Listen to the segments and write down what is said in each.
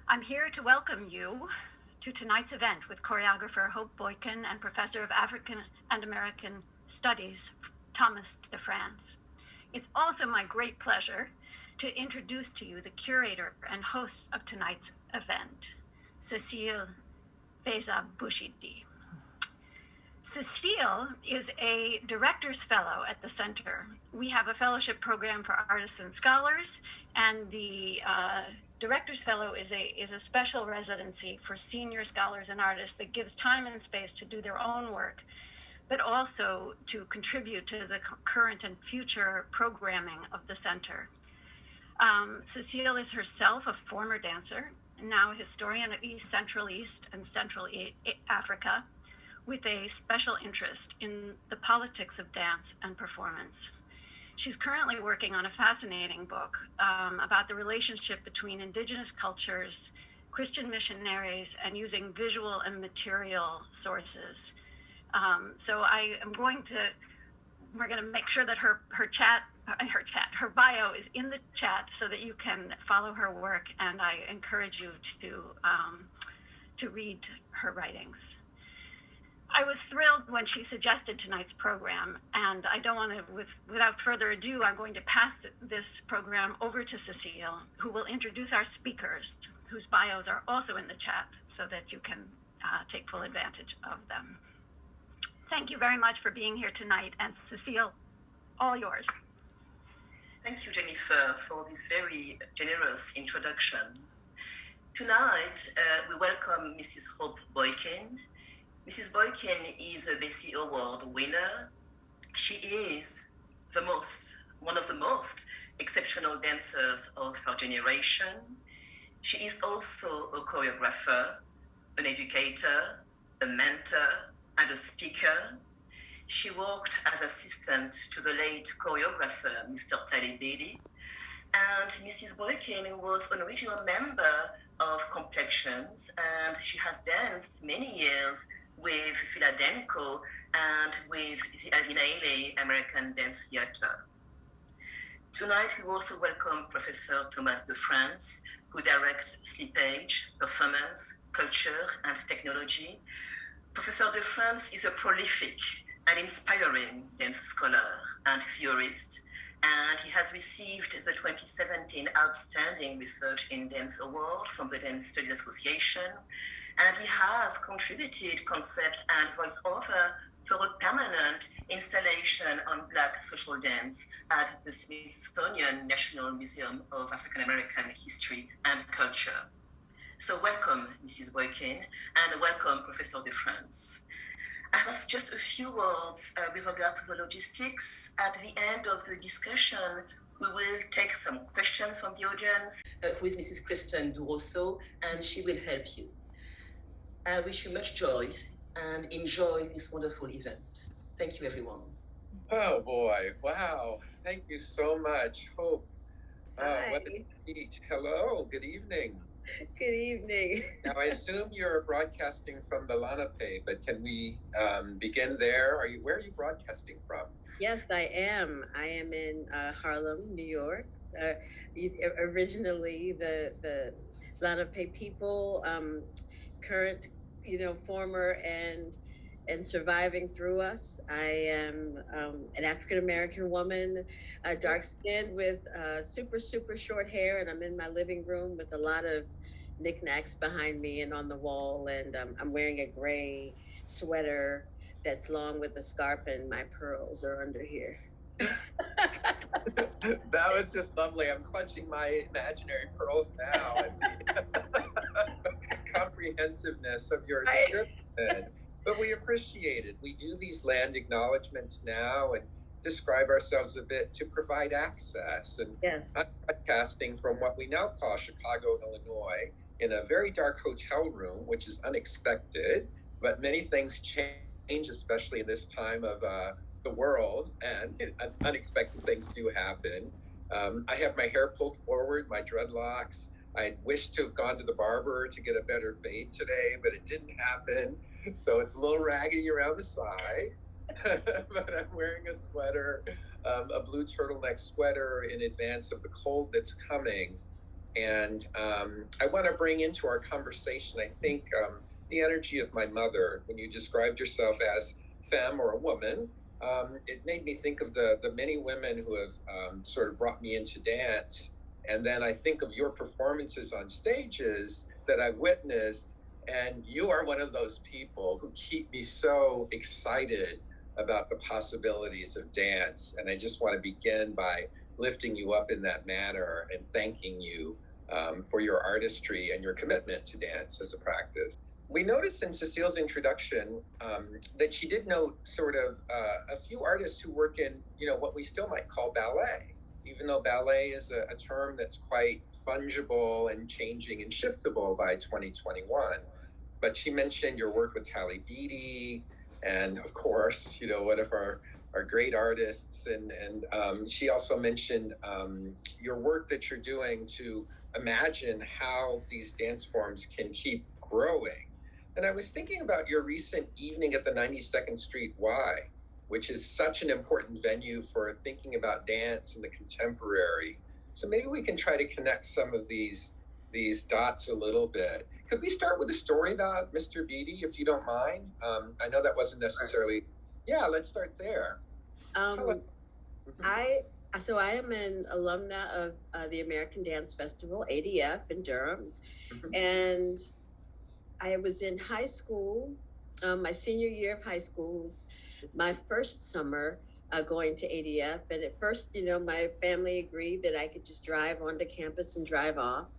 I'm here to welcome you to tonight's event with choreographer Hope Boykin and professor of African and American Studies, Thomas DeFrantz. It's also my great pleasure to introduce to you the curator and host of tonight's event, Cecile Beza-Bushidi. Cecile is a director's fellow at the center. We have a fellowship program for artists and scholars, and the director's fellow is a special residency for senior scholars and artists that gives time and space to do their own work, but also to contribute to the current and future programming of the center. Cecile is herself a former dancer, now a historian of Central East and Central Africa, with a special interest in the politics of dance and performance. She's currently working on a fascinating book about the relationship between indigenous cultures, Christian missionaries, and using visual and material sources. So we're going to make sure that her bio is in the chat so that you can follow her work, and I encourage you to read her writings. I was thrilled when she suggested tonight's program, and I don't want to, without further ado, I'm going to pass this program over to Cecile, who will introduce our speakers, whose bios are also in the chat, so that you can take full advantage of them. Thank you very much for being here tonight, and Cecile, all yours. Thank you, Jennifer, for this very generous introduction. Tonight, we welcome Mrs. Hope Boykin. Mrs. Boykin is a Bessie Award winner. She is one of the most exceptional dancers of her generation. She is also a choreographer, an educator, a mentor, and a speaker. She worked as assistant to the late choreographer, Mr. Talley Beatty, and Mrs. Boykin was an original member of Complexions, and she has danced many years with Philadanco and with the Alvin Ailey American Dance Theater. Tonight, we also welcome Professor Thomas DeFrantz, who directs SLIPPAGE, Performance, Culture, and Technology. Professor DeFrantz is a prolific and inspiring dance scholar and theorist, and he has received the 2017 Outstanding Research in Dance Award from the Dance Studies Association, and he has contributed concept and voiceover for a permanent installation on Black social dance at the Smithsonian National Museum of African American History and Culture. So welcome, Mrs. Boykin, and welcome, Professor DeFrantz. I have just a few words with regard to the logistics. At the end of the discussion, we will take some questions from the audience, who is Mrs. Kristen Durosso, and she will help you. I wish you much joy and enjoy this wonderful event. Thank you, everyone. Oh boy, wow. Thank you so much, Hope. What a speech. Hello, good evening. Good evening. Now, I assume you're broadcasting from the Lenape, but can we begin there? Where are you broadcasting from? Yes, I am. I am in Harlem, New York. Originally, the Lenape people, current, former and surviving through us. I am an African-American woman, dark-skinned with super short hair, and I'm in my living room with a lot of knickknacks behind me and on the wall, and I'm wearing a gray sweater that's long with a scarf, and my pearls are under here. That was just lovely. I'm clutching my imaginary pearls now at the comprehensiveness of your description. But we appreciate it. We do these land acknowledgements now and describe ourselves a bit to provide access. And yes. I'm broadcasting from what we now call Chicago, Illinois, in a very dark hotel room, which is unexpected, but many things change, especially in this time of the world, and unexpected things do happen. I have my hair pulled forward, my dreadlocks. I wished to have gone to the barber to get a better fade today, but it didn't happen. So it's a little raggedy around the sides, but I'm wearing a sweater, a blue turtleneck sweater in advance of the cold that's coming. And I want to bring into our conversation, I think, the energy of my mother. When you described yourself as femme or a woman, it made me think of the many women who have sort of brought me into dance. And then I think of your performances on stages that I've witnessed, and you are one of those people who keep me so excited about the possibilities of dance. And I just want to begin by lifting you up in that manner and thanking you for your artistry and your commitment to dance as a practice. We noticed in Cecile's introduction that she did note sort of a few artists who work in, what we still might call ballet, even though ballet is a term that's quite fungible and changing and shiftable by 2021. But she mentioned your work with Talley Beatty, and of course, one of our great artists. And she also mentioned your work that you're doing to imagine how these dance forms can keep growing. And I was thinking about your recent evening at the 92nd Street Y, which is such an important venue for thinking about dance and the contemporary. So maybe we can try to connect some of these dots a little bit. Could we start with a story about Mr. Beatty, if you don't mind? I know that wasn't necessarily. Yeah, let's start there. I am an alumna of the American Dance Festival, ADF, in Durham. And I was in high school. My senior year of high school was my first summer going to ADF. And at first, my family agreed that I could just drive onto campus and drive off.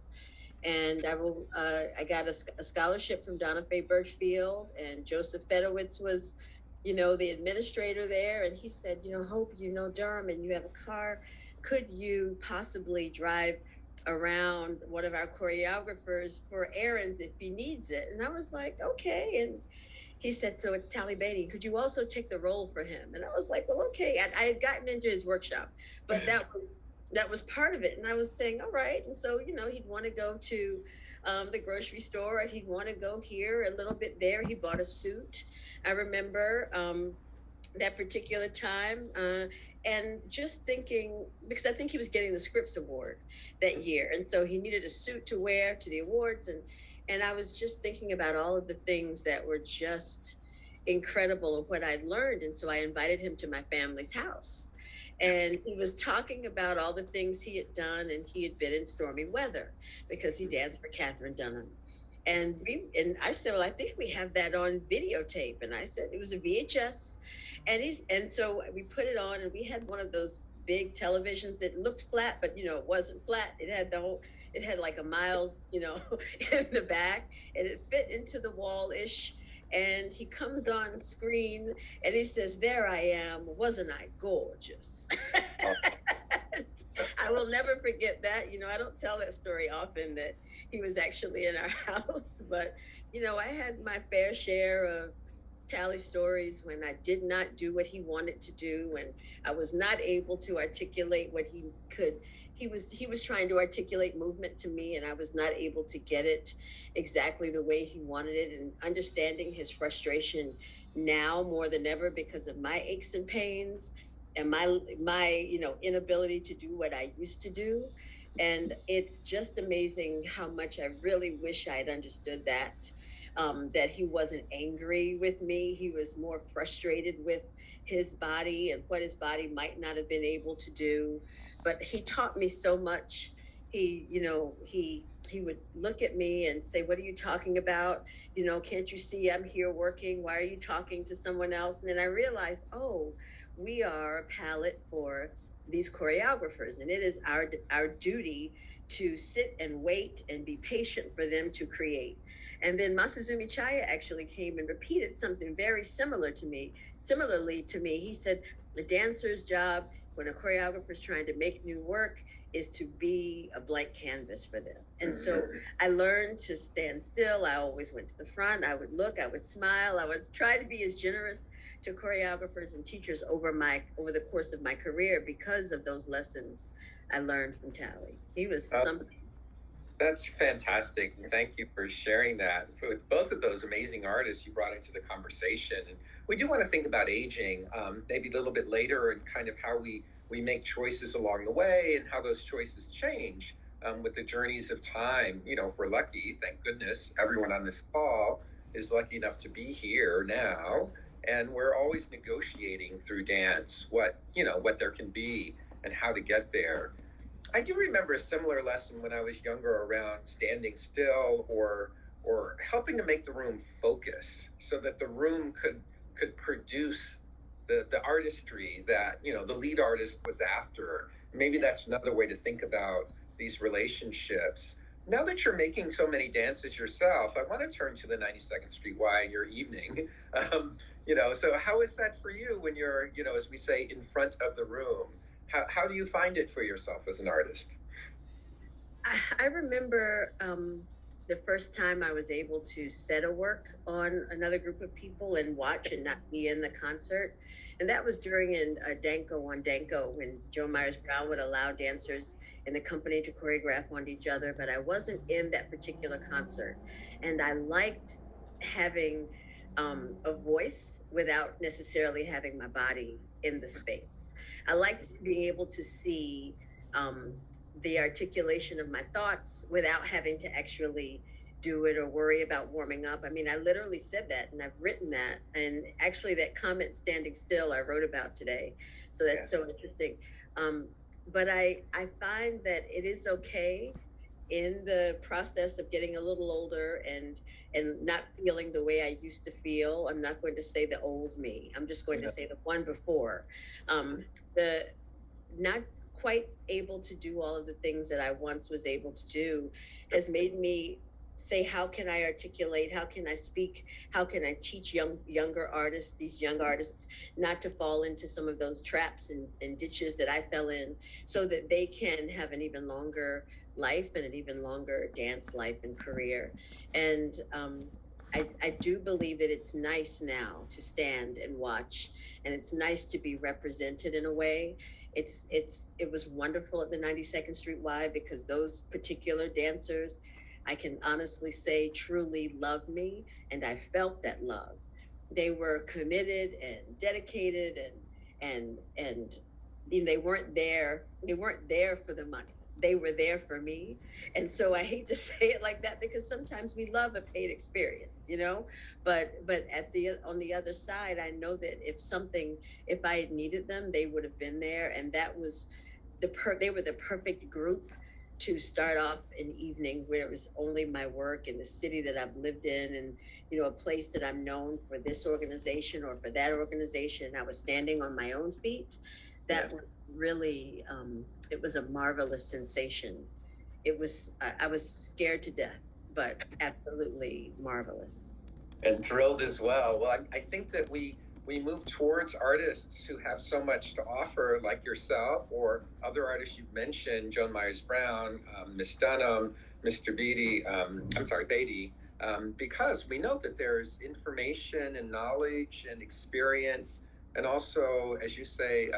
And I got a scholarship from Donna Faye Birchfield, and Joseph Fedowitz was, the administrator there. And he said, Hope, Durham, and you have a car. Could you possibly drive around one of our choreographers for errands if he needs it? And I was like, okay. And he said, so it's Talley Beatty. Could you also take the role for him? And I was like, well, okay. I had gotten into his workshop, but that was part of it. And I was saying, all right. And so, he'd want to go to the grocery store, and he'd want to go here, a little bit there. He bought a suit. I remember that particular time, and just thinking, because I think he was getting the Scripps Award that year. And so he needed a suit to wear to the awards. And I was just thinking about all of the things that were just incredible of what I'd learned. And so I invited him to my family's house. And he was talking about all the things he had done, and he had been in stormy weather because he danced for Katherine Dunham. And I said, well, I think we have that on videotape. And I said it was a VHS. And so we put it on, and we had one of those big televisions that looked flat, but it wasn't flat. It had like a Miles, in the back, and it fit into the wall-ish. And he comes on screen and he says, there I am, wasn't I gorgeous? I will never forget that. I don't tell that story often, that he was actually in our house, but I had my fair share of Talley stories when I did not do what he wanted to do, when I was not able to articulate what he could. He was trying to articulate movement to me, and I was not able to get it exactly the way he wanted it, and understanding his frustration now more than ever because of my aches and pains and my inability to do what I used to do. And it's just amazing how much I really wish I had understood that he wasn't angry with me. He was more frustrated with his body and what his body might not have been able to do. But he taught me so much. He would look at me and say, what are you talking about? Can't you see I'm here working? Why are you talking to someone else? And then I realized, we are a palette for these choreographers, and it is our duty to sit and wait and be patient for them to create. And then Masazumi Chaya actually came and repeated something very similarly to me. He said, the dancer's job when a choreographer is trying to make new work is to be a blank canvas for them. And so I learned to stand still. I always went to the front. I would look, I would smile. I would try to be as generous to choreographers and teachers over the course of my career because of those lessons I learned from Talley. He was something. That's fantastic. Thank you for sharing that. With both of those amazing artists you brought into the conversation. And we do want to think about aging, maybe a little bit later, and kind of how we make choices along the way and how those choices change. with the journeys of time. If we're lucky, thank goodness, everyone on this call is lucky enough to be here now. And we're always negotiating through dance what there can be and how to get there. I do remember a similar lesson when I was younger around standing still or helping to make the room focus so that the room could produce the artistry that the lead artist was after. Maybe that's another way to think about these relationships. Now that you're making so many dances yourself, I want to turn to the 92nd Street Y in your evening. So how is that for you when you're, as we say, in front of the room? How do you find it for yourself as an artist? I remember the first time I was able to set a work on another group of people and watch and not be in the concert. And that was during Danco on Danco, when Joan Myers Brown would allow dancers in the company to choreograph on each other, but I wasn't in that particular concert. And I liked having a voice without necessarily having my body in the space. I liked being able to see the articulation of my thoughts without having to actually do it or worry about warming up. I mean, I literally said that, and I've written that. And actually that comment, standing still, I wrote about today. So that's so interesting. But I find that it is okay in the process of getting a little older and not feeling the way I used to feel. I'm not going to say the old me. I'm just going to say the one before. The not quite able to do all of the things that I once was able to do has made me say, how can I articulate? How can I speak? How can I teach younger artists, these young artists, not to fall into some of those traps and ditches that I fell in, so that they can have an even longer life and an even longer dance life and career. And I do believe that it's nice now to stand and watch, and it's nice to be represented in a way. It was wonderful at the 92nd Street Y, because those particular dancers, I can honestly say, truly love me, and I felt that love. They were committed and dedicated, and they weren't there for the money. They were there for me. And so I hate to say it like that, because sometimes we love a paid experience, but on the other side, I know that if I had needed them, they would have been there. And that was they were the perfect group to start off an evening where it was only my work in the city that I've lived in, and a place that I'm known for this organization or for that organization. I was standing on my own feet. That was really it was a marvelous sensation. I was scared to death, but absolutely marvelous. And thrilled as well. Well, I think that we move towards artists who have so much to offer, like yourself or other artists you've mentioned, Joan Myers Brown, Miss Dunham, Mr. Beatty, Beatty, because we know that there's information and knowledge and experience, and also, as you say,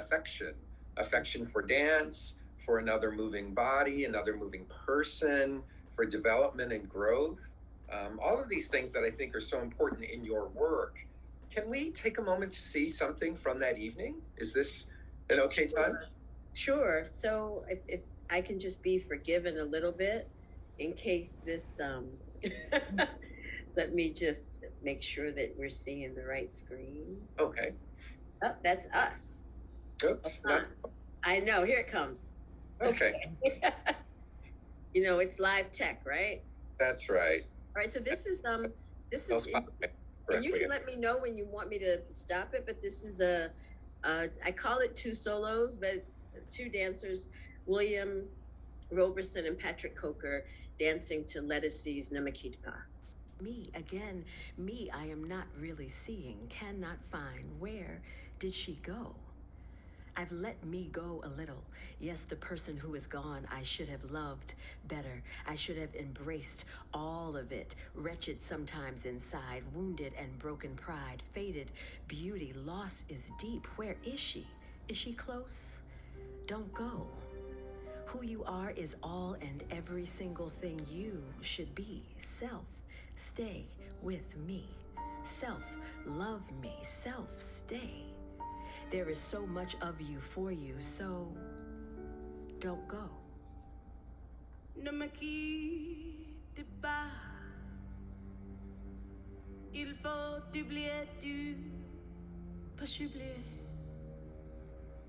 affection for dance, for another moving body, another moving person, for development and growth. All of these things that I think are so important in your work. Can we take a moment to see something from that evening? Is this an okay time? Sure. So if I can just be forgiven a little bit in case this, let me just make sure that we're seeing the right screen. Okay. Oh, that's us. Oops. I know, here it comes. Okay. It's live tech, right? That's right. All right, so this is and you can let me know when you want me to stop it, but this is I call it two solos, but it's two dancers, William Roberson and Patrick Coker, dancing to Lettucey's Namakitpa. Me, again, me I am not really seeing, cannot find. Where did she go? I've let me go a little. Yes, the person who is gone, I should have loved better. I should have embraced all of it. Wretched sometimes inside, wounded and broken pride, faded beauty, loss is deep. Where is she? Is she close? Don't go. Who you are is all and every single thing you should be. Self, stay with me. Self, love me. Self, stay. There is so much of you for you, so don't go. Ne me quitte pas. Il faut oublier du possible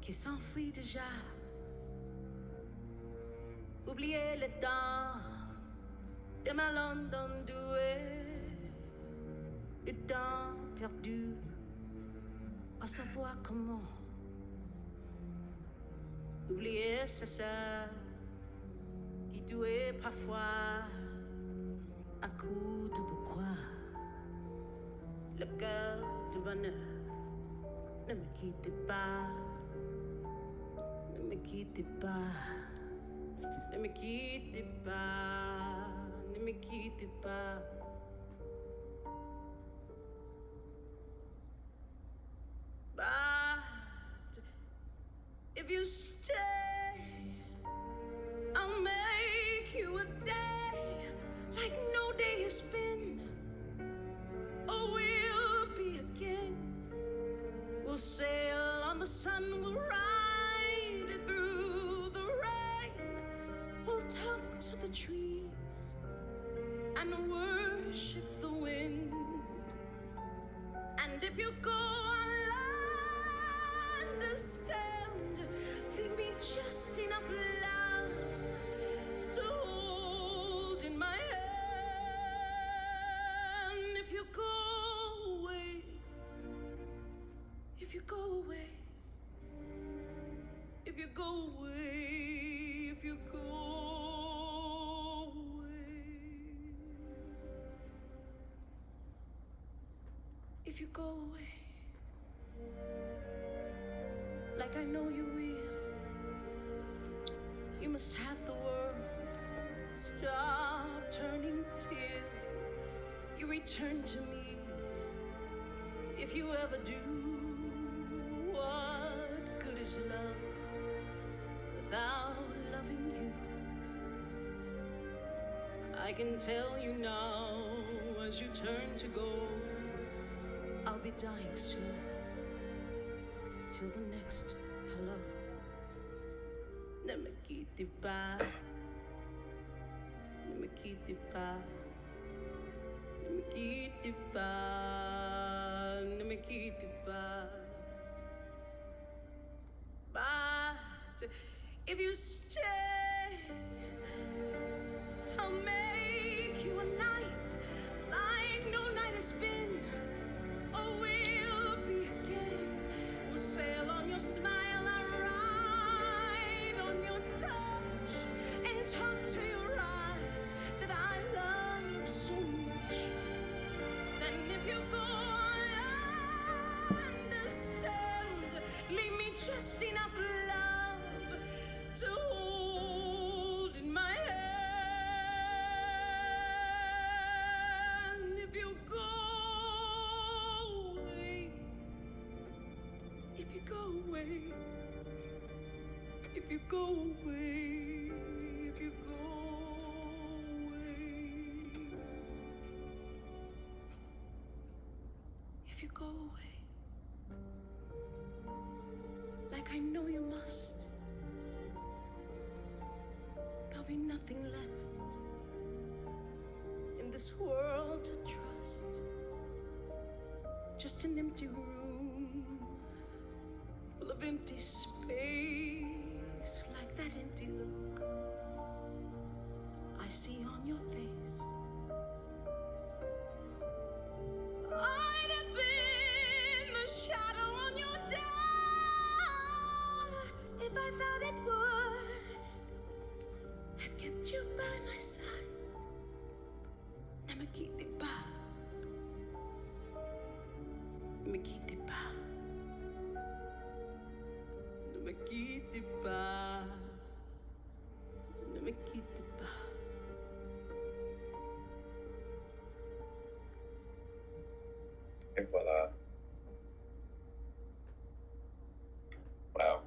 qui s'enfuit déjà. Oublier le temps de malentendus, le temps perdu à savoir comment. Oublier c'est ça qui tuait parfois à coup de pourquoi. Le cœur de bonheur, ne me quittez pas, ne me quittez pas, ne me quittez pas, ne me quittez pas. But if you stay, I'll make you a day like no day has been. Oh, we'll be again. We'll sail on the sun, we'll ride through the rain. We'll talk to the trees and worship the wind. And if you go, I'll understand. Leave me just enough love to hold in my hand. If you go away, if you go away, if you go away, if you go away, if you go away, like I know you will, you must have the world stop turning till you return to me. If you ever do, what good is love without loving you? I can tell you now, as you turn to go, I'll be dying soon. Till the next hello. Ne me quitte pas, ne me quitte pas, ne me quitte pas, ne me quitte pas. But if you stay, I'll make you a night like no night has been. Oh, we'll be again. We'll sail on your smile, I'll ride on your touch, and talk to your eyes that I love so much. Then if you go, I'll understand. Leave me just enough love to hold in my hand. If you go away, if you go away, if you go away, if you go away, if you go away, like I know you must, there'll be nothing left in this world to trust. Just an empty room full of empty space, like that empty look I see on your face. I'd have been the shadow on your door if I thought it would have kept you by my side. Ne me quitte pas, ne me quitte pas, ne me quitte pas, ne me quitte pas. Et voila. Wow.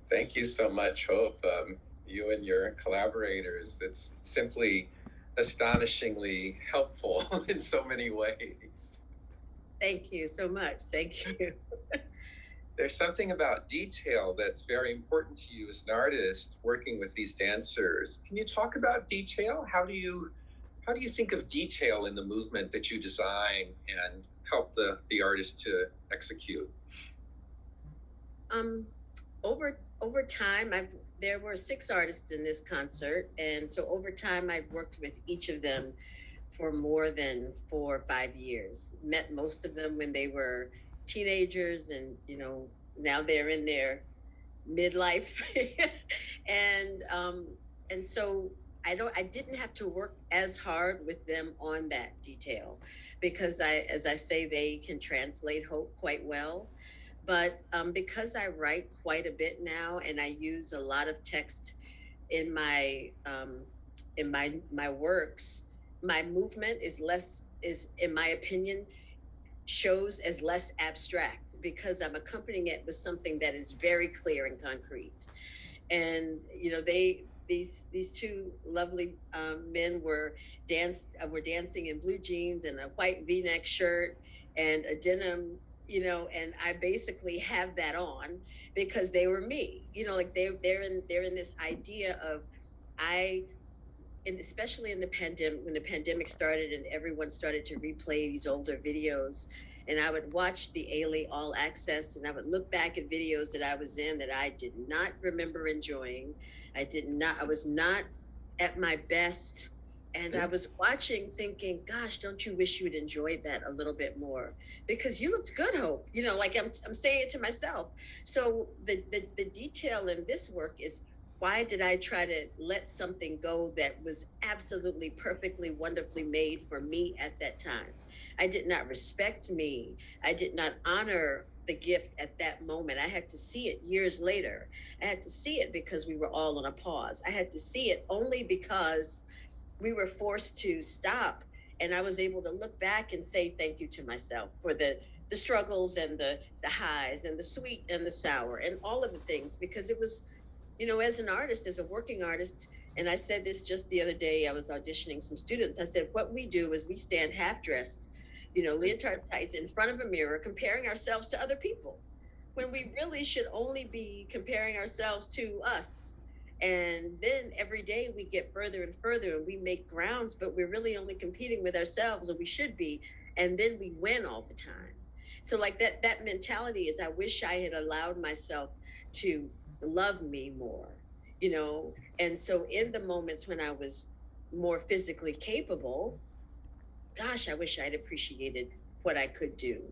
Thank you so much, Hope. You and your collaborators, it's simply astonishingly helpful in so many ways. Thank you so much. Thank you. There's something about detail that's very important to you as an artist working with these dancers. Can you talk about detail? How do you think of detail in the movement that you design and help the artist to execute? Over time, there were 6 artists in this concert, and so over time I've worked with each of them for more than 4 or 5 years. Met most of them when they were teenagers, and now they're in their midlife, and so I didn't have to work as hard with them on that detail, because as I say, they can translate hope quite well. But because I write quite a bit now, and I use a lot of text in my works, my movement is in my opinion, shows as less abstract, because I'm accompanying it with something that is very clear and concrete. And these 2 lovely men were dancing in blue jeans and a white V-neck shirt and a denim, and I basically have that on because they were me. Like they're in this idea of and especially in the pandemic, when the pandemic started and everyone started to replay these older videos, and I would watch the Ailey All Access, and I would look back at videos that I was in that I did not remember enjoying. I was not at my best. And I was watching thinking, gosh, don't you wish you had enjoyed that a little bit more? Because you looked good, Hope. Like I'm saying it to myself. So the detail in this work is, why did I try to let something go that was absolutely perfectly, wonderfully made for me at that time? I did not respect me. I did not honor the gift at that moment. I had to see it years later. I had to see it because we were all on a pause. I had to see it only because we were forced to stop, and I was able to look back and say thank you to myself for the struggles and the highs and the sweet and the sour and all of the things, because it was, as an artist, as a working artist, and I said this just the other day, I was auditioning some students. I said, what we do is we stand half dressed, leotard tights in front of a mirror, comparing ourselves to other people, when we really should only be comparing ourselves to us. And then every day we get further and further and we make grounds, but we're really only competing with ourselves, or we should be. And then we win all the time. So like that mentality is, I wish I had allowed myself to love me more, And so in the moments when I was more physically capable, gosh, I wish I'd appreciated what I could do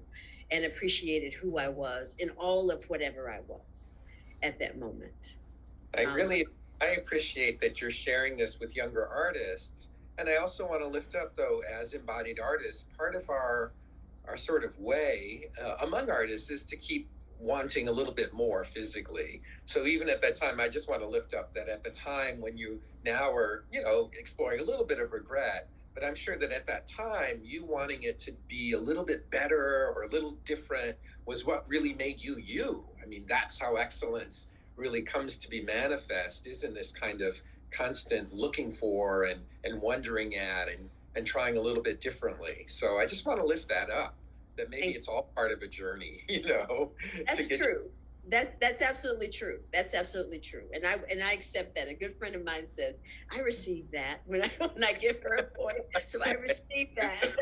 and appreciated who I was in all of whatever I was at that moment. I appreciate that you're sharing this with younger artists. And I also want to lift up, though, as embodied artists, part of our sort of way among artists is to keep wanting a little bit more physically. So even at that time, I just want to lift up that at the time when you now are, exploring a little bit of regret, but I'm sure that at that time, you wanting it to be a little bit better or a little different was what really made you you. I mean, that's how excellence really comes to be manifest, isn't this kind of constant looking for and wondering at and trying a little bit differently. So I just want to lift that up, that maybe it's all part of a journey, That's true. That's absolutely true. That's absolutely true. And I accept that. A good friend of mine says, I receive that when I give her a point. So I receive that.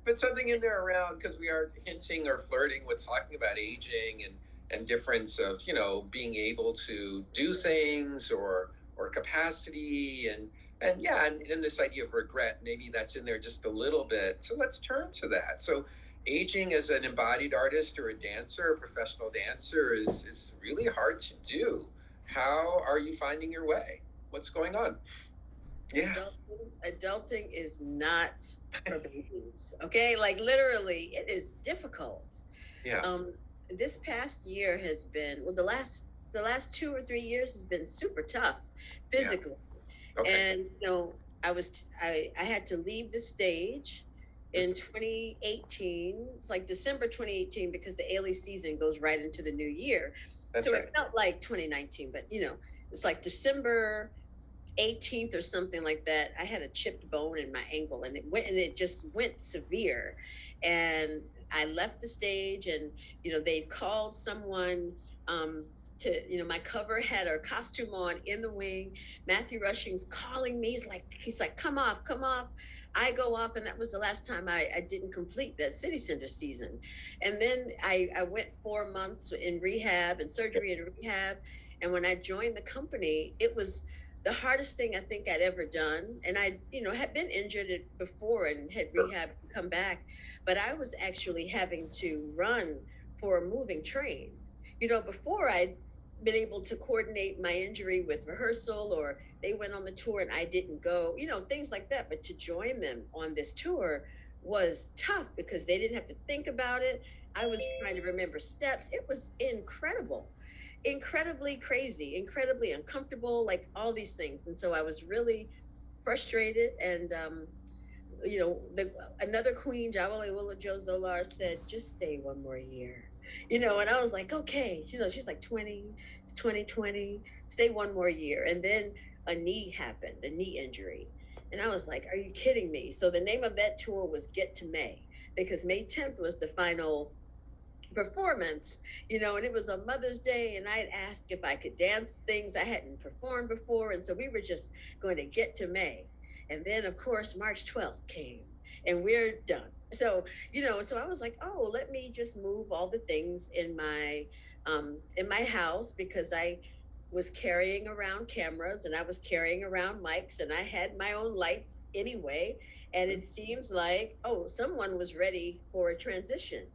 Put something in there around, because we are hinting or flirting with talking about aging and difference of, being able to do things or capacity and this idea of regret, maybe that's in there just a little bit. So let's turn to that. So aging as an embodied artist or a dancer, a professional dancer is really hard to do. How are you finding your way? What's going on? Yeah. Adulting is not for babies. Okay, like literally, it is difficult. Yeah. This past year has been the last 2 or 3 years has been super tough physically. Yeah. Okay. And I had to leave the stage in 2018. It's like December 2018, because the Ailey season goes right into the new year. That's so right. It felt like 2019, but it's like December 18th or something like that. I had a chipped bone in my ankle, and it just went severe, and I left the stage, and they called someone to, my cover had her costume on in the wing. Matthew Rushing's calling me. He's like, come off. I go off, and that was the last time I didn't complete that City Center season. And then I went 4 months in rehab and surgery and rehab. And when I joined the company, it was the hardest thing I think I'd ever done. And I, had been injured before and had rehab and come back, but I was actually having to run for a moving train. Before I'd been able to coordinate my injury with rehearsal, or they went on the tour and I didn't go, things like that. But to join them on this tour was tough because they didn't have to think about it. I was trying to remember steps. It was incredibly crazy, incredibly uncomfortable, like all these things. And so I was really frustrated. And, another queen, Jawole Jo Zolar, said, just stay one more year. And I was like, okay, she's like 2020, stay one more year. And then a knee happened, a knee injury. And I was like, are you kidding me? So the name of that tour was Get to May, because May 10th was the final performance, and it was on Mother's Day, and I'd asked if I could dance things I hadn't performed before. And so we were just going to get to May. And then, of course, March 12th came, and we're done. So, so I was like, oh, let me just move all the things in my house, because I was carrying around cameras and I was carrying around mics, and I had my own lights anyway. And it seems like, oh, someone was ready for a transition.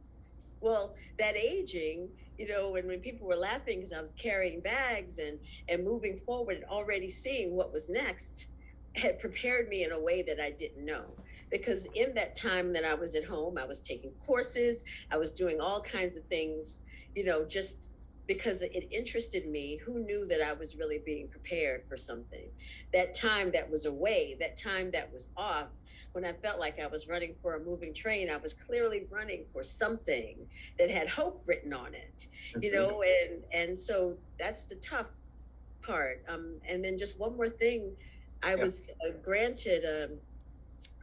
Well, that aging, and when people were laughing because I was carrying bags and moving forward and already seeing what was next, had prepared me in a way that I didn't know. Because in that time that I was at home, I was taking courses, I was doing all kinds of things, just because it interested me. Who knew that I was really being prepared for something? That time that was away, that time that was off, when I felt like I was running for a moving train, I was clearly running for something that had hope written on it, and so that's the tough part. And then just one more thing, I was granted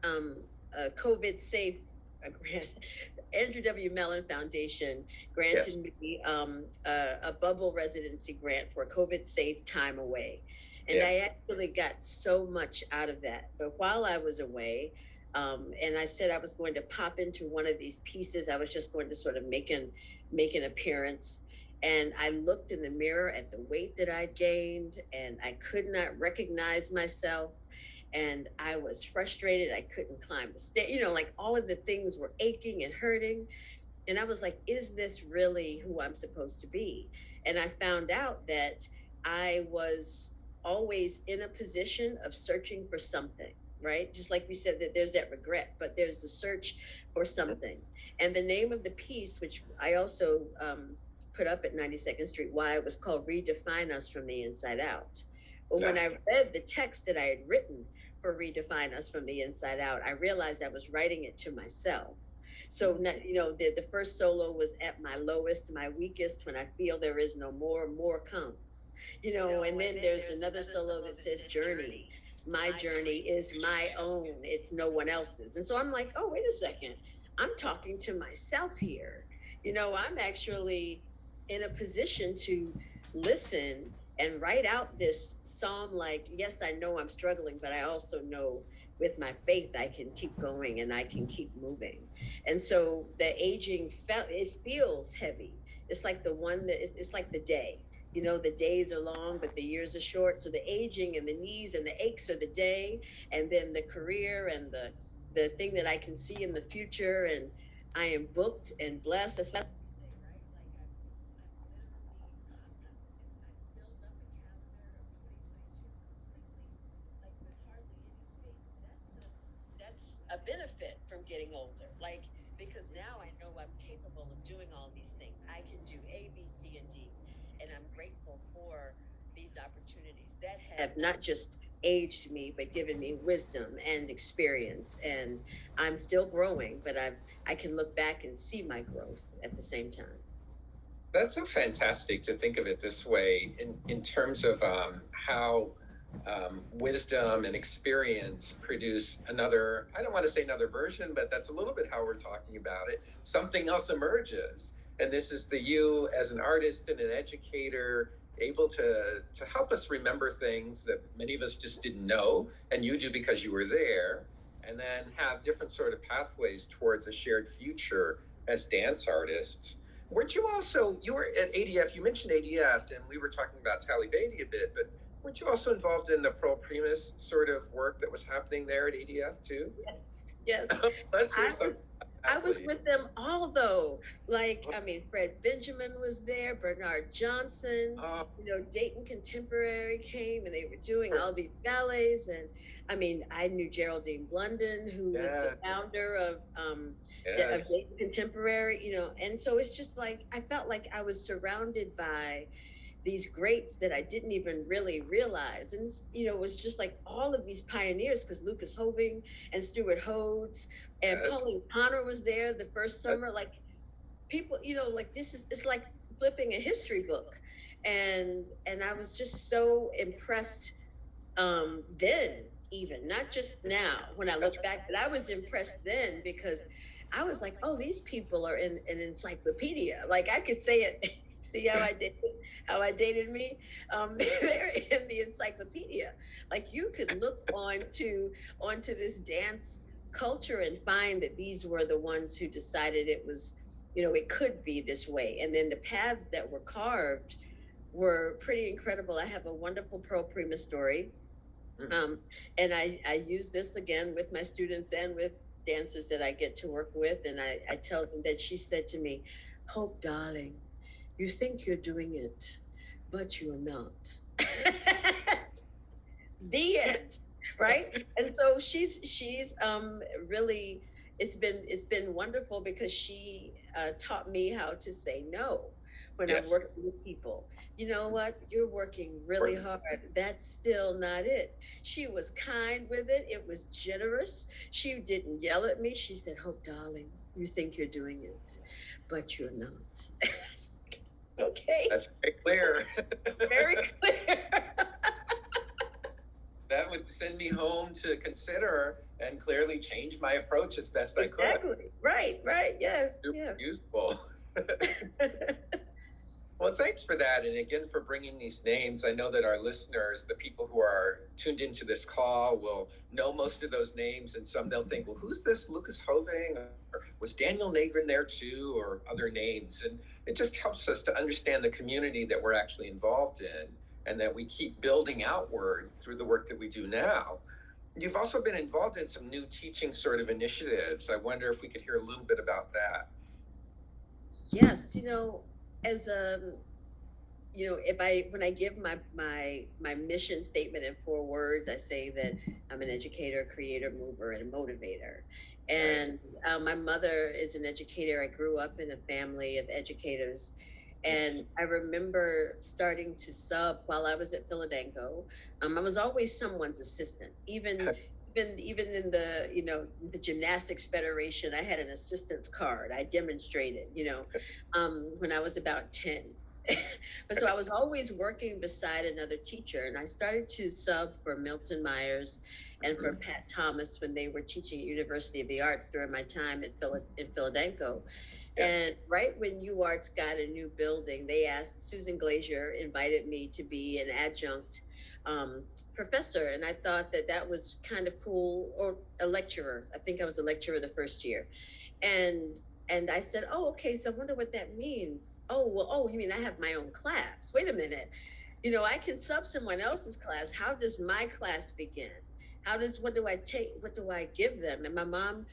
a COVID safe grant. Andrew W. Mellon Foundation granted me a bubble residency grant for a COVID safe time away. And I actually got so much out of that. But while I was away, and I said I was going to pop into one of these pieces, I was just going to sort of make an appearance. And I looked in the mirror at the weight that I'd gained, and I could not recognize myself. And I was frustrated. I couldn't climb the stairs, like all of the things were aching and hurting. And I was like, is this really who I'm supposed to be? And I found out that I was always in a position of searching for something, right? Just like we said, that there's that regret, but there's the search for something. And the name of the piece, which I also put up at 92nd Street Y, it was called Redefine Us from the Inside Out. But when I read the text that I had written for Redefine Us from the Inside Out, I realized I was writing it to myself. So, the first solo was at my lowest, my weakest, when I feel there is no more, more comes, and then there's another solo that says journey. My journey is my own. It's no one else's. And so I'm like, oh, wait a second. I'm talking to myself here. I'm actually in a position to listen and write out this psalm, like, yes, I know I'm struggling, but I also know with my faith, I can keep going and I can keep moving. And so the aging, it feels heavy. It's like it's like the day, the days are long, but the years are short. So the aging and the knees and the aches are the day. And then the career and the thing that I can see in the future. And I am booked and blessed. That's what a benefit from getting older, because now I know I'm capable of doing all these things. I can do A, B, C, and D, and I'm grateful for these opportunities that have not just aged me, but given me wisdom and experience. And I'm still growing, but I can look back and see my growth at the same time. That's so fantastic to think of it this way in terms of how wisdom and experience produce another, I don't want to say another version, but that's a little bit how we're talking about it. Something else emerges. And this is the you as an artist and an educator able to help us remember things that many of us just didn't know, and you do because you were there, and then have different sort of pathways towards a shared future as dance artists. Weren't you also, you were at ADF, you mentioned ADF, and we were talking about Talley Beatty a bit, but weren't you also involved in the Pro Primus sort of work that was happening there at ADF too? Yes. Let's hear some. I was with them all though. Like, I mean, Fred Benjamin was there, Bernard Johnson, Dayton Contemporary came and they were doing all these ballets. And I mean, I knew Geraldine Blunden, who was the founder of Dayton Contemporary, and so it's just like, I felt like I was surrounded by these greats that I didn't even really realize. And, it was just like all of these pioneers, because Lucas Hoving and Stuart Hodes and Pauline Connor was there the first summer. Like people, like it's like flipping a history book. And I was just so impressed then, even, not just now when I look back, but I was impressed then because I was like, oh, these people are in an encyclopedia. Like I could say it. See how I dated me? They're in the encyclopedia. Like you could look onto this dance culture and find that these were the ones who decided it was, it could be this way. And then the paths that were carved were pretty incredible. I have a wonderful Pro Prima story. And I use this again with my students and with dancers that I get to work with. And I tell them that she said to me, Hope, darling, you think you're doing it, but you're not. The end, right? And so she's really, it's been wonderful because she taught me how to say no when I'm working with people. You know what? You're working really hard. That's still not it. She was kind with it. It was generous. She didn't yell at me. She said, Hope, darling, you think you're doing it, but you're not. Okay. That's very clear. Very clear. That would send me home to consider and clearly change my approach as best I could. Exactly. Right. Yes. Super useful. Well, thanks for that. And again, for bringing these names. I know that our listeners, the people who are tuned into this call, will know most of those names. And some they'll think, well, who's this Lucas Hoving? Or was Daniel Nagrin there too? Or other names? And it just helps us to understand the community that we're actually involved in and that we keep building outward through the work that we do now. You've also been involved in some new teaching sort of initiatives. I wonder if we could hear a little bit about that. Yes, as when I give my mission statement in 4 words, I say that I'm an educator, creator, mover, and a motivator. And my mother is an educator. I grew up in a family of educators. And I remember starting to sub while I was at Philadanco. I was always someone's assistant, even in the Gymnastics Federation. I had an assistant's card. I demonstrated, when I was about 10. But so I was always working beside another teacher, and I started to sub for Milton Myers and for Pat Thomas when they were teaching at University of the Arts during my time in Philadanco. And right when UArts got a new building, they asked, Susan Glazier invited me to be an adjunct professor. And I thought that was kind of cool, or a lecturer. I think I was a lecturer the first year. And I said, oh, okay, so I wonder what that means. Oh, you mean I have my own class? Wait a minute. I can sub someone else's class. How does my class begin? What do I take? What do I give them? And my mom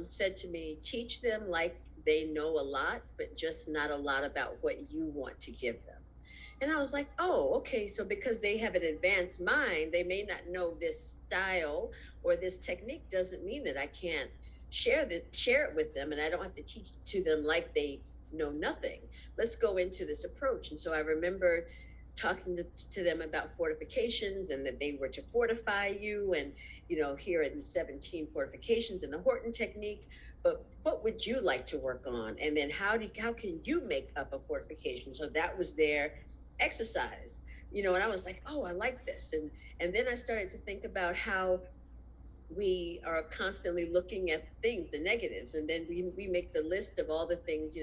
said to me, teach them like they know a lot, but just not a lot about what you want to give them. And I was like, oh, okay. So because they have an advanced mind, they may not know this style or this technique doesn't mean that I can't share it with them, and I don't have to teach to them like they know nothing. Let's go into this approach. And so I remember talking to them about fortifications, and that they were to fortify you, and here are the 17 fortifications and the Horton technique, but what would you like to work on? And then how can you make up a fortification? So that was their exercise. and I was like, oh, I like this. And then I started to think about how we are constantly looking at things, the negatives, and then we make the list of all the things,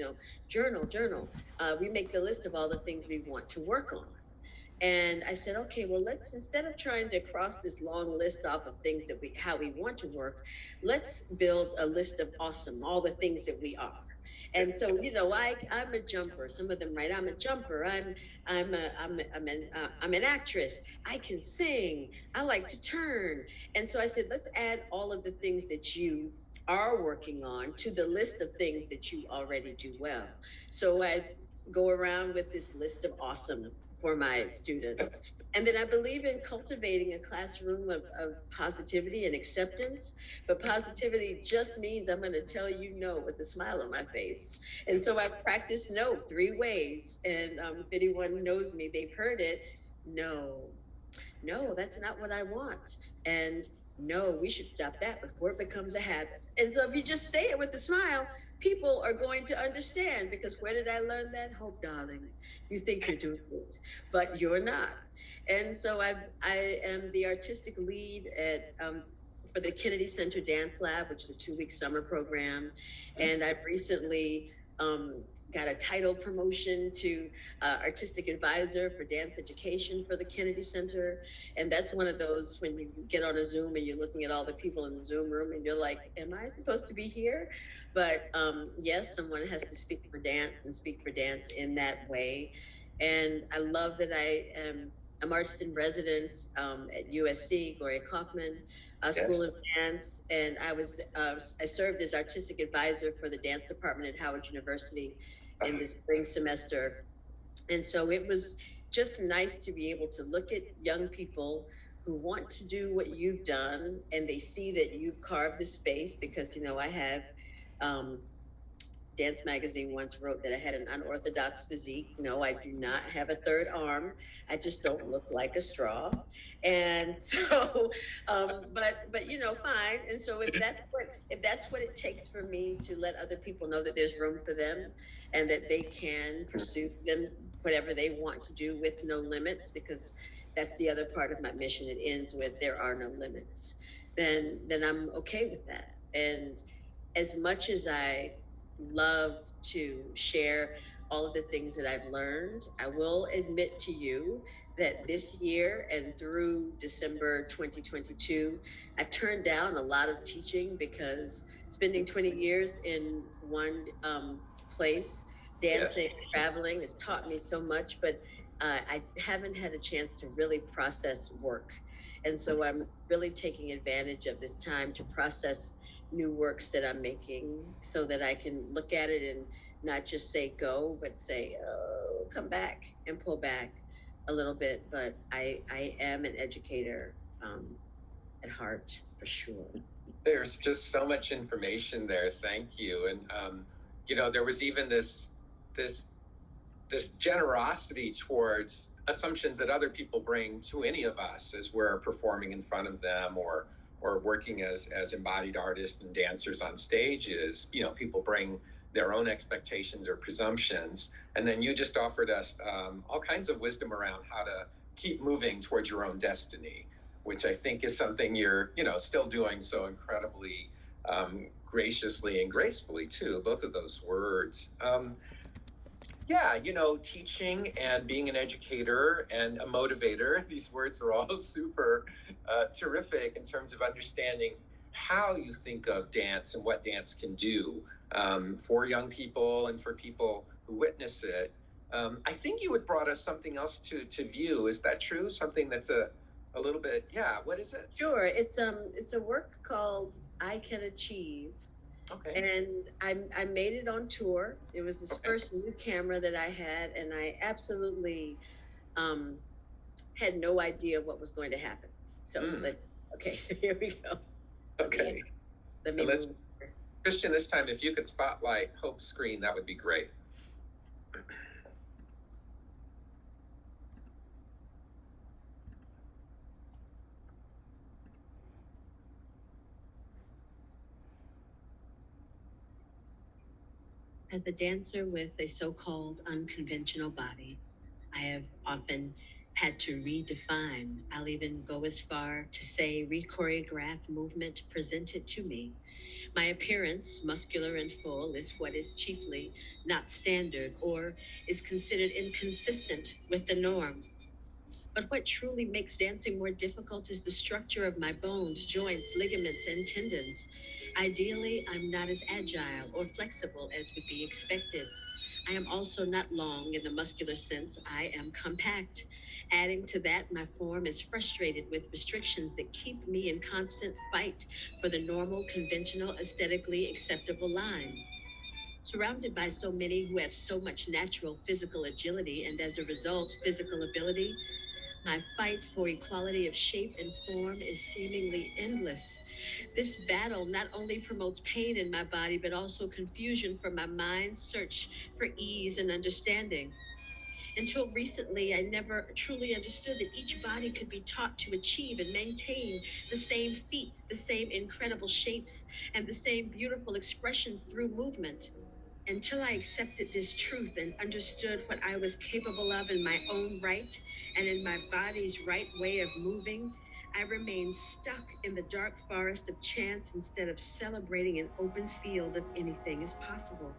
journal. We make the list of all the things we want to work on. And I said, okay, well, let's, instead of trying to cross this long list off of things that how we want to work, let's build a list of awesome, all the things that we are. And so, I'm a jumper. Some of them write, I'm a jumper. I'm an actress. I can sing. I like to turn. And so I said, let's add all of the things that you are working on to the list of things that you already do well. So I go around with this list of awesome for my students. And then I believe in cultivating a classroom of positivity and acceptance. But positivity just means I'm going to tell you no with a smile on my face. And so I practice no 3 ways. And if anyone knows me, they've heard it. No, that's not what I want. And no, we should stop that before it becomes a habit. And so if you just say it with a smile, people are going to understand, because where did I learn that? Hope, darling, you think you're doing it, but you're not. And so I am the artistic lead at for the Kennedy Center Dance Lab, which is a 2-week summer program. And I've recently got a title promotion to artistic advisor for dance education for the Kennedy Center. And that's one of those, when you get on a Zoom and you're looking at all the people in the Zoom room and you're like, am I supposed to be here? But yes, someone has to speak for dance and speak for dance in that way. And I love that I'm artist in residence at USC, Gloria Kaufman School of Dance, and I served as artistic advisor for the dance department at Howard University in the spring semester. And so it was just nice to be able to look at young people who want to do what you've done, and they see that you've carved the space, because I have Dance Magazine once wrote that I had an unorthodox physique. No, I do not have a third arm. I just don't look like a straw. And so, but fine. And so if that's what it takes for me to let other people know that there's room for them and that they can pursue them, whatever they want to do, with no limits, because that's the other part of my mission. It ends with there are no limits. Then I'm okay with that. And as much as I love to share all of the things that I've learned, I will admit to you that this year and through December 2022, I've turned down a lot of teaching, because spending 20 years in one place, dancing, traveling, has taught me so much, but I haven't had a chance to really process work. And so I'm really taking advantage of this time to process new works that I'm making, so that I can look at it and not just say go, but say, oh, come back and pull back a little bit. But I am an educator at heart, for sure. There's just so much information there. Thank you. And there was even this generosity towards assumptions that other people bring to any of us as we're performing in front of them, or working as embodied artists and dancers on stages. People bring their own expectations or presumptions, and then you just offered us all kinds of wisdom around how to keep moving towards your own destiny, which I think is something you're still doing so incredibly graciously and gracefully too. Both of those words. Teaching and being an educator and a motivator, these words are all super terrific in terms of understanding how you think of dance and what dance can do for young people and for people who witness it. I think you had brought us something else to view. Is that true? Something that's a little bit, what is it? Sure. It's a work called I Can Achieve. Okay. And I made it on tour. It was this first new camera that I had, and I absolutely had no idea what was going to happen. So, so here we go. Okay. Let me move. Christian, this time, if you could spotlight Hope's screen, that would be great. As a dancer with a so-called unconventional body, I have often had to redefine. I'll even go as far to say re-choreograph movement presented to me. My appearance, muscular and full, is what is chiefly not standard or is considered inconsistent with the norm. But what truly makes dancing more difficult is the structure of my bones, joints, ligaments, and tendons. Ideally, I'm not as agile or flexible as would be expected. I am also not long in the muscular sense. I am compact. Adding to that, my form is frustrated with restrictions that keep me in constant fight for the normal, conventional, aesthetically acceptable line. Surrounded by so many who have so much natural physical agility and as a result, physical ability, my fight for equality of shape and form is seemingly endless. This battle not only promotes pain in my body, but also confusion for my mind's search for ease and understanding. Until recently, I never truly understood that each body could be taught to achieve and maintain the same feats, the same incredible shapes, and the same beautiful expressions through movement. Until I accepted this truth and understood what I was capable of in my own right and in my body's right way of moving, I remained stuck in the dark forest of chance instead of celebrating an open field of anything is possible.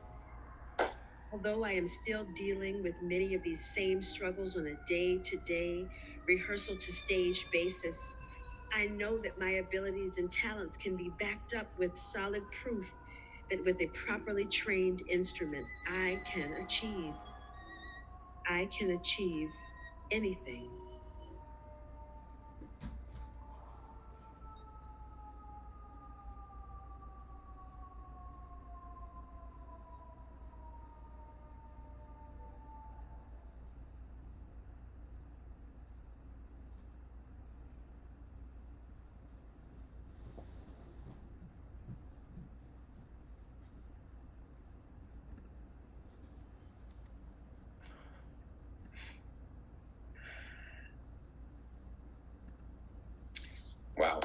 Although I am still dealing with many of these same struggles on a day-to-day, rehearsal to stage basis, I know that my abilities and talents can be backed up with solid proof that with a properly trained instrument, I can achieve. I can achieve anything. Wow.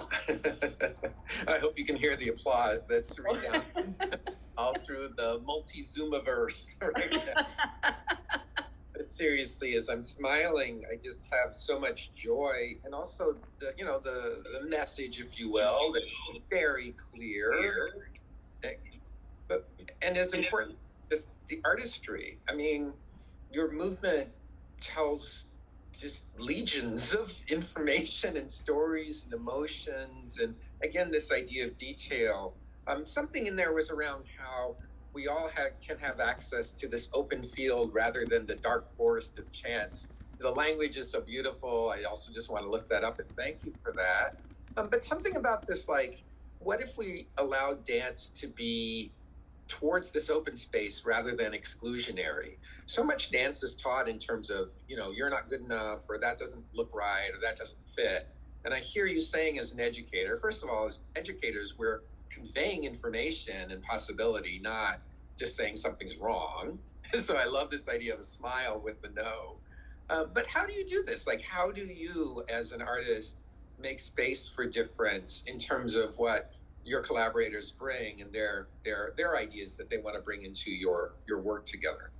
I hope you can hear the applause that's resounding all through the multi-Zoomiverse right now. But seriously, as I'm smiling, I just have so much joy, and also the message, if you will, that's very clear. But and as important, just the artistry. I mean, your movement tells just legions of information and stories and emotions, and again, this idea of detail. Something in there was around how we all can have access to this open field rather than the dark forest of chance. The language is so beautiful. I also just want to lift that up and thank you for that. But something about this, like, what if we allowed dance to be towards this open space rather than exclusionary? So much dance is taught in terms of, you're not good enough, or that doesn't look right, or that doesn't fit. And I hear you saying, as an educator, first of all, as educators, we're conveying information and possibility, not just saying something's wrong. So I love this idea of a smile with the no. But how do you do this? Like, how do you, as an artist, make space for difference in terms of what your collaborators bring and their ideas that they want to bring into your work together?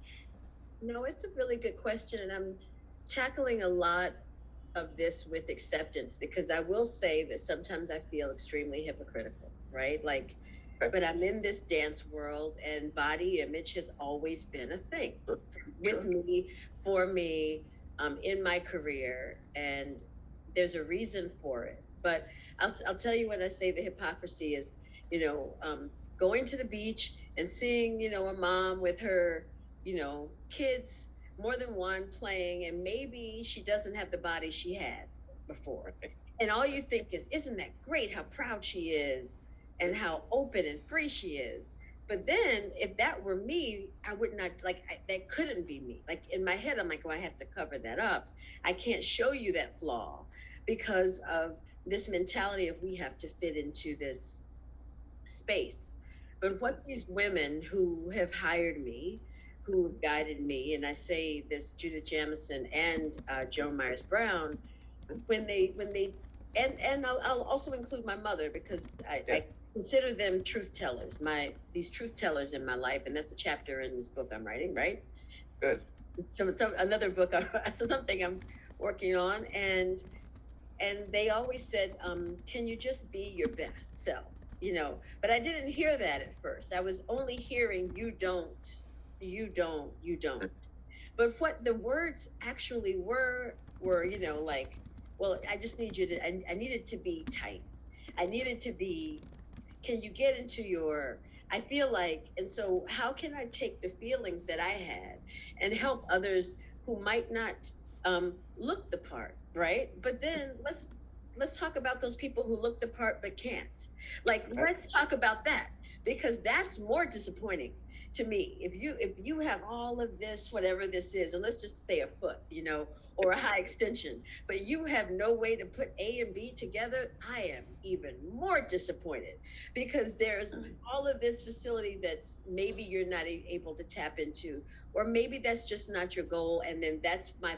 No, it's a really good question, and I'm tackling a lot of this with acceptance, because I will say that sometimes I feel extremely hypocritical, right? Like, but I'm in this dance world, and body image has always been a thing with me, for me, in my career, and there's a reason for it. But I'll tell you, when I say the hypocrisy is, going to the beach and seeing, a mom with her, kids, more than one, playing, and maybe she doesn't have the body she had before. And all you think is, isn't that great how proud she is and how open and free she is? But then if that were me, I would not, that couldn't be me. Like, in my head, I'm like, I have to cover that up. I can't show you that flaw because of this mentality of we have to fit into this space. But what these women who have hired me, who have guided me, and I say this, Judith Jamison and Joan Myers Brown, when they and I'll also include my mother, because I consider them truth tellers, these truth tellers in my life, and that's a chapter in this book I'm writing, right? Good. So another book, something I'm working on, and they always said, can you just be your best self, you know? But I didn't hear that at first. I was only hearing, you don't, you don't, you don't. But what the words actually were, you know, like, well, I just need you to, I needed to be tight. I needed to be, can you get into your, I feel like, and so how can I take the feelings that I had and help others who might not look the part, right? But then let's talk about those people who look the part but can't. Like, let's talk about that, because that's more disappointing to me. If you have all of this, whatever this is, and let's just say a foot, you know, or a high extension, but you have no way to put A and B together, I am even more disappointed, because there's all of this facility that's maybe you're not able to tap into, or maybe that's just not your goal. And then that's my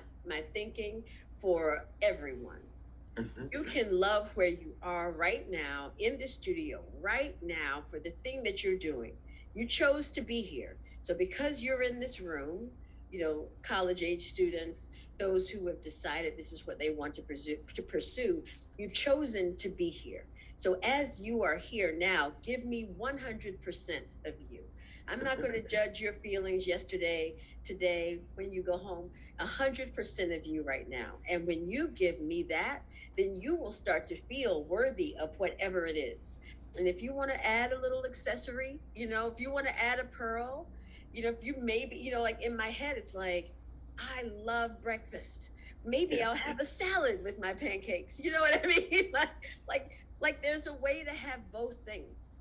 thinking for everyone. You can love where you are right now in the studio right now for the thing that you're doing. You chose to be here. So because you're in this room, you know, college age students, those who have decided this is what they want to pursue, you've chosen to be here. So as you are here now, give me 100% of you. I'm not going to judge your feelings yesterday, today, when you go home. 100% of you right now. And when you give me that, then you will start to feel worthy of whatever it is. And if you want to add a little accessory, you know, if you want to add a pearl, you know, if you maybe, you know, like in my head, it's like, I love breakfast. Maybe I'll have a salad with my pancakes. You know what I mean? like there's a way to have both things.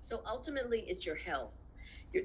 So ultimately it's your health.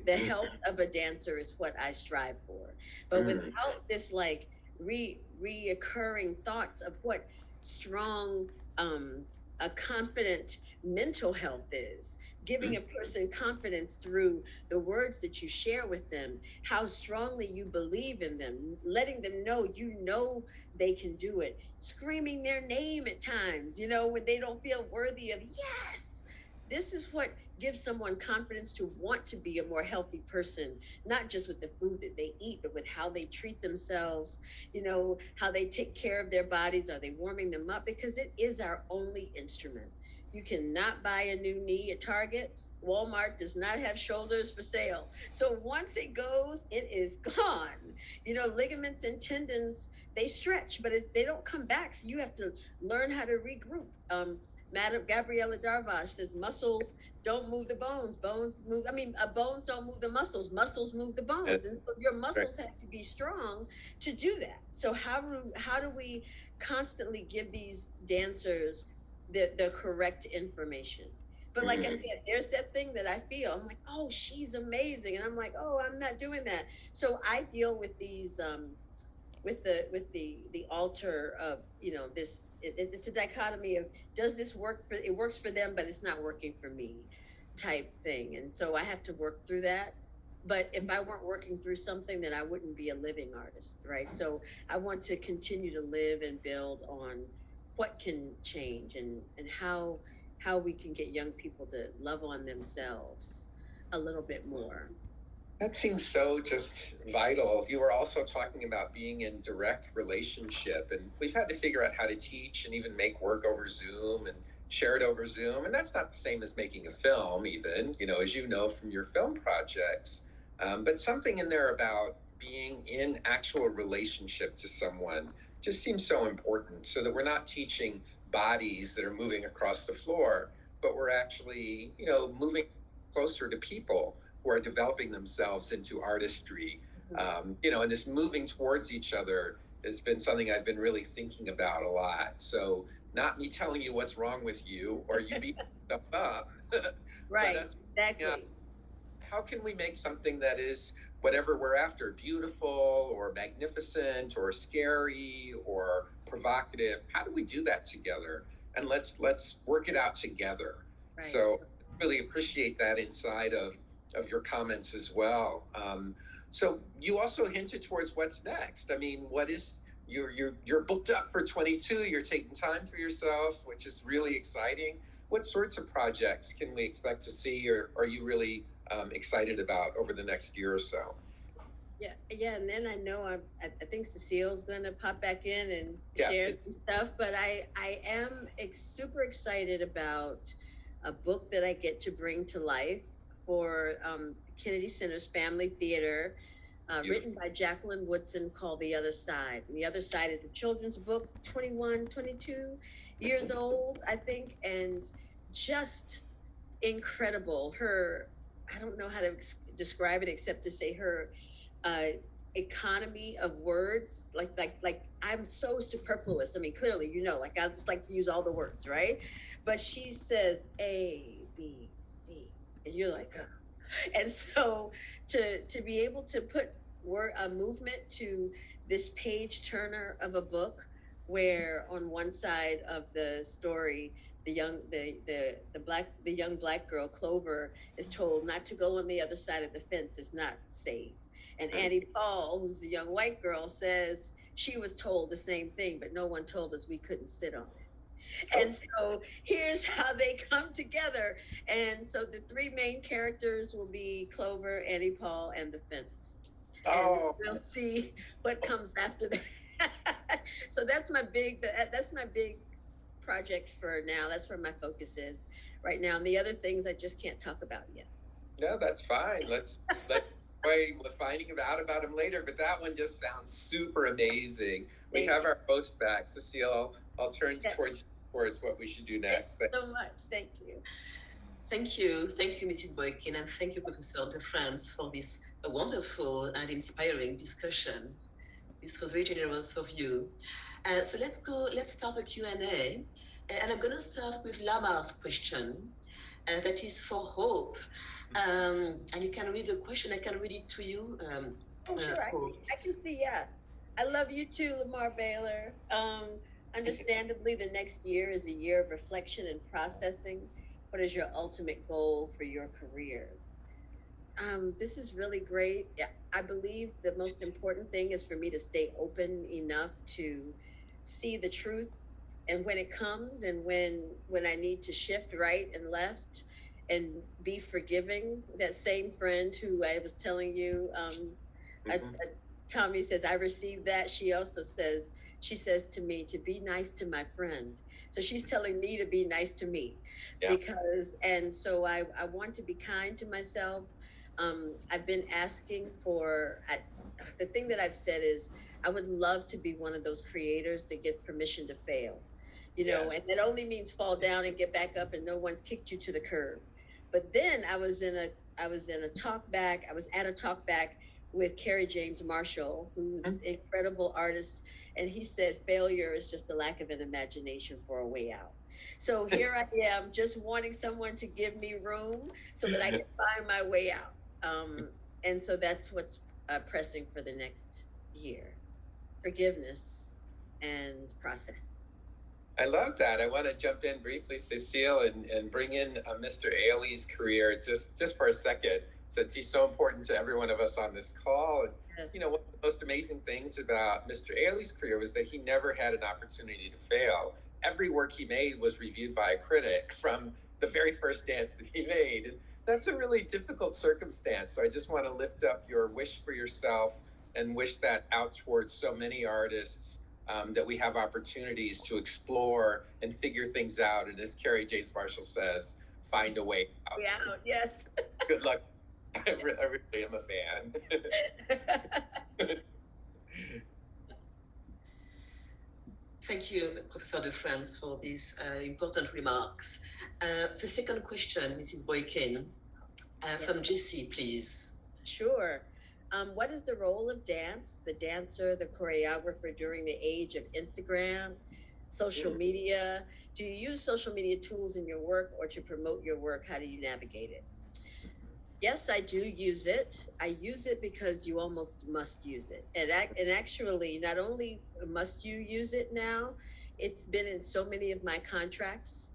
The health of a dancer is what I strive for. But without this like reoccurring thoughts of what strong, a confident mental health is, giving a person confidence through the words that you share with them, how strongly you believe in them, letting them know you know they can do it, screaming their name at times, you know, when they don't feel worthy of yes. This is what gives someone confidence to want to be a more healthy person, not just with the food that they eat, but with how they treat themselves, you know, how they take care of their bodies. Are they warming them up? Because it is our only instrument. You cannot buy a new knee at Target. Walmart does not have shoulders for sale. So once it goes, it is gone. You know, ligaments and tendons, they stretch, but they don't come back. So you have to learn how to regroup. Madam Gabriella Darvash says muscles don't move the bones. Bones don't move the muscles. Muscles move the bones. And so your muscles have to be strong to do that. So how do we constantly give these dancers the correct information? But like I said, there's that thing that I feel. I'm like, oh, she's amazing. And I'm like, oh, I'm not doing that. So I deal with these with the altar of, you know, this, it's a dichotomy of, does this work for, it works for them, but it's not working for me type thing. And so I have to work through that. But if I weren't working through something, then I wouldn't be a living artist, right? So I want to continue to live and build on what can change and how we can get young people to love on themselves a little bit more. That seems so just vital. You were also talking about being in direct relationship, and we've had to figure out how to teach and even make work over Zoom and share it over Zoom. And that's not the same as making a film, even, you know, as you know from your film projects. But something in there about being in actual relationship to someone just seems so important, so that we're not teaching bodies that are moving across the floor, but we're actually, you know, moving closer to people who are developing themselves into artistry. You know, and this moving towards each other has been something I've been really thinking about a lot. So not me telling you what's wrong with you or you beat stuff up. Right, exactly. You know, how can we make something that is whatever we're after, beautiful or magnificent or scary or provocative? How do we do that together? And let's work it out together. Right. So really appreciate that inside of your comments as well. So you also hinted towards what's next. I mean, what is you're booked up for 22, you're taking time for yourself, which is really exciting. What sorts of projects can we expect to see, or are you really excited about over the next year or so? Yeah, and then I know I think Cecile's going to pop back in and Yeah. share some stuff, but I am super excited about a book that I get to bring to life for Kennedy Center's Family Theater, written by Jacqueline Woodson, called The Other Side. And The Other Side is a children's book, 21, 22 years old, I think, and just incredible. I don't know how to describe it except to say her uh, economy of words, like I'm so superfluous. I mean, clearly, like I just like to use all the words, right? But she says A, B, C, and you're like, huh. And so to be able to put a movement to this page turner of a book, where on one side of the story, the young black girl Clover is told not to go on the other side of the fence, is not safe. And Annie Paul, who's the young white girl, says she was told the same thing, but no one told us we couldn't sit on it. And so here's how they come together. And so the three main characters will be Clover, Annie Paul, and the fence. And we'll see what comes after that. So that's my big project for now. That's where my focus is right now. And the other things I just can't talk about yet. No, that's fine. Let's wait. We're finding out about them later. But that one just sounds super amazing. We have our host back, Cecile. I'll turn towards what we should do next. Thank you so much. Thank you. Thank you, Mrs. Boykin, and thank you, Professor DeFrantz, for this wonderful and inspiring discussion. This was very generous of you. So let's start the Q&A. And I'm going to start with Lamar's question. That is for Hope. And you can read the question. I can read it to you. Sure. I can see, yeah. I love you too, Lamar Baylor. Understandably, the next year is a year of reflection and processing. What is your ultimate goal for your career? This is really great. I believe the most important thing is for me to stay open enough to see the truth, and when it comes, and when I need to shift right and left and be forgiving. That same friend who I was telling you, Tommy says, I received that. She says to me to be nice to my friend. So she's telling me to be nice to me, and so I want to be kind to myself. I've been asking the thing that I've said is I would love to be one of those creators that gets permission to fail, and that only means fall down and get back up and no one's kicked you to the curb. But then I was at a talk back with Kerry James Marshall, who's an incredible artist. And he said, failure is just a lack of an imagination for a way out. So here I am, just wanting someone to give me room so that I can find my way out. And so that's what's pressing for the next year: forgiveness and process. I love that. I want to jump in briefly, Cecile, and bring in Mr. Ailey's career just for a second, since he's so important to every one of us on this call. And, one of the most amazing things about Mr. Ailey's career was that he never had an opportunity to fail. Every work he made was reviewed by a critic from the very first dance that he made. And that's a really difficult circumstance. So I just want to lift up your wish for yourself and wish that out towards so many artists, that we have opportunities to explore and figure things out. And as Kerry James Marshall says, find a way out. Yeah, yes. Good luck. I really am a fan. Thank you, Professor DeFrantz, for these important remarks. The second question, Mrs. Boykin, from Jessie, please. Sure. What is the role of dance, the dancer, the choreographer during the age of Instagram, social media? Do you use social media tools in your work or to promote your work? How do you navigate it? Yes, I do use it. I use it because you almost must use it. And actually, not only must you use it now, it's been in so many of my contracts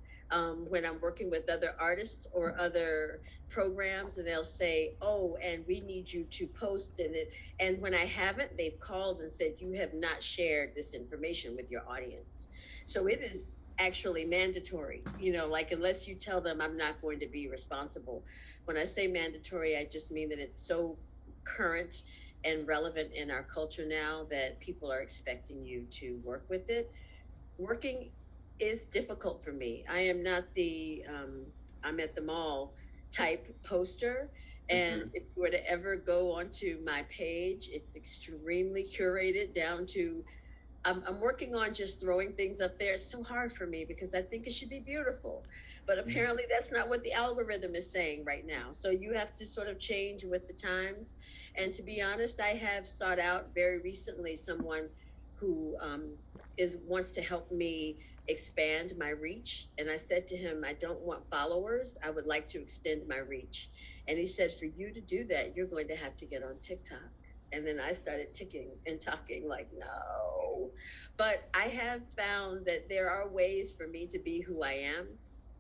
when I'm working with other artists or other programs, and they'll say, oh, and we need you to post in it. And when I haven't, they've called and said, you have not shared this information with your audience. So it is actually mandatory, like unless you tell them, I'm not going to be responsible. When I say mandatory, I just mean that it's so current and relevant in our culture now that people are expecting you to work with it. Working is difficult for me. I am not the I'm at the mall type poster. And if you were to ever go onto my page, it's extremely curated down to I'm working on just throwing things up there. It's so hard for me because I think it should be beautiful. But apparently that's not what the algorithm is saying right now. So you have to sort of change with the times. And to be honest, I have sought out very recently someone who wants to help me expand my reach. And I said to him, I don't want followers. I would like to extend my reach. And he said, for you to do that, you're going to have to get on TikTok. And then I started ticking and talking like, no. But I have found that there are ways for me to be who I am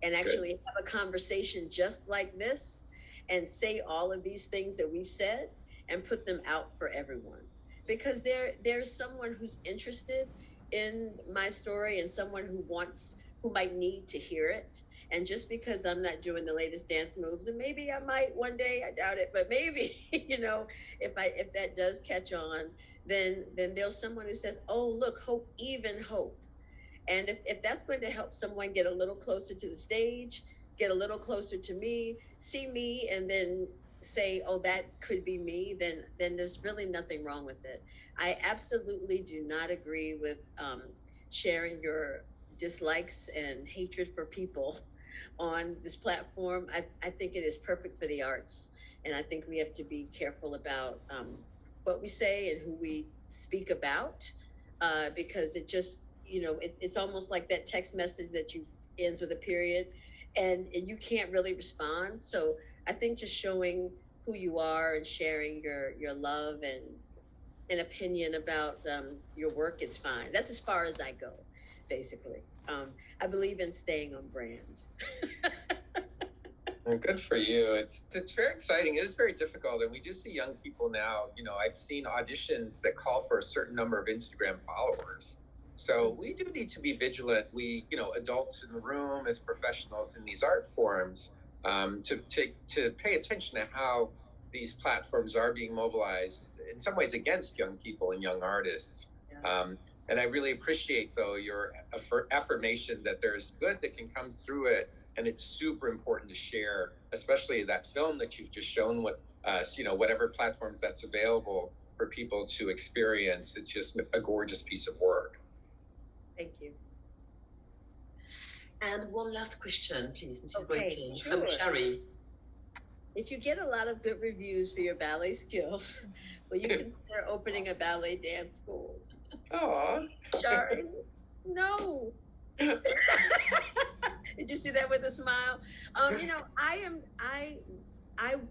and actually have a conversation just like this and say all of these things that we've said and put them out for everyone. Because there's someone who's interested in my story and someone who might need to hear it. And just because I'm not doing the latest dance moves, and maybe I might one day, I doubt it, but maybe, if that does catch on, then there's someone who says, oh, look, Hope, even Hope. And if that's going to help someone get a little closer to the stage, get a little closer to me, see me, and then say, oh, that could be me, then there's really nothing wrong with it. I absolutely do not agree with sharing your dislikes and hatred for people on this platform. I think it is perfect for the arts. And I think we have to be careful about what we say and who we speak about, because it just, it's almost like that text message that ends with a period and you can't really respond. So I think just showing who you are and sharing your love and an opinion about your work is fine. That's as far as I go, basically. I believe in staying on brand. Well, good for you. It's very exciting. It is very difficult. And we do see young people now, I've seen auditions that call for a certain number of Instagram followers. So we do need to be vigilant. We, adults in the room as professionals in these art forums, to pay attention to how these platforms are being mobilized in some ways against young people and young artists. Yeah. And I really appreciate, though, your affirmation that there's good that can come through it. And it's super important to share, especially that film that you've just shown with us, whatever platforms that's available for people to experience. It's just a gorgeous piece of work. Thank you. And one last question, please, Mrs. Okay, Boykin, sure. from Carrie. If you get a lot of good reviews for your ballet skills, will you consider opening a ballet dance school? Oh, Shari, no. Did you see that with a smile? I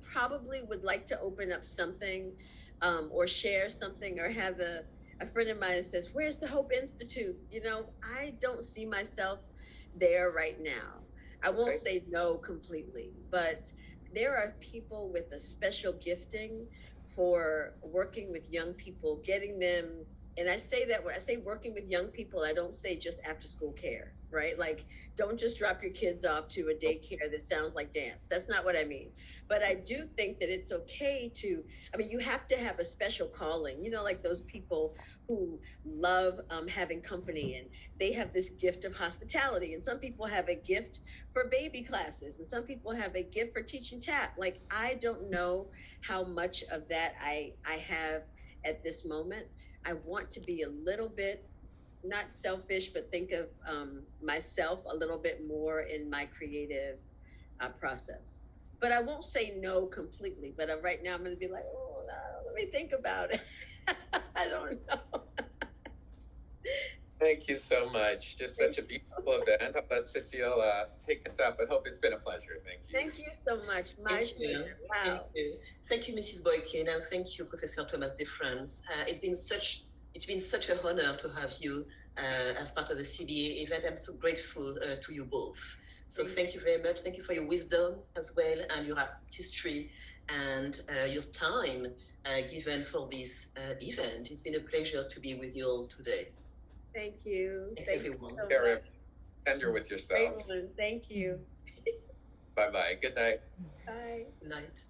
probably would like to open up something, or share something, or have a friend of mine that says, "Where's the Hope Institute?" I don't see myself there right now. I won't say no completely, but there are people with a special gifting for working with young people, getting them. And I say that when I say working with young people, I don't say just after school care, right? Like, don't just drop your kids off to a daycare that sounds like dance. That's not what I mean. But I do think that it's okay you have to have a special calling, like those people who love having company and they have this gift of hospitality. And some people have a gift for baby classes and some people have a gift for teaching tap. Like, I don't know how much of that I have at this moment. I want to be a little bit, not selfish, but think of myself a little bit more in my creative process. But I won't say no completely. But right now I'm going to be like, oh, no, let me think about it. I don't know. Thank you so much. Just such a beautiful event. I'll let Cecile take us up. I hope it's been a pleasure. Thank you. Thank you so much. My pleasure. Wow. Thank you, Mrs. Boykin, and thank you, Professor Thomas DeFrantz. It's been such an honor to have you as part of the CBA event. I'm so grateful to you both. So thank you very much. Thank you for your wisdom as well, and your artistry and your time given for this event. It's been a pleasure to be with you all today. Thank you. Thank you, everyone. So Care tender with yourselves. Thank you. Bye-bye. Good night. Bye. Good night.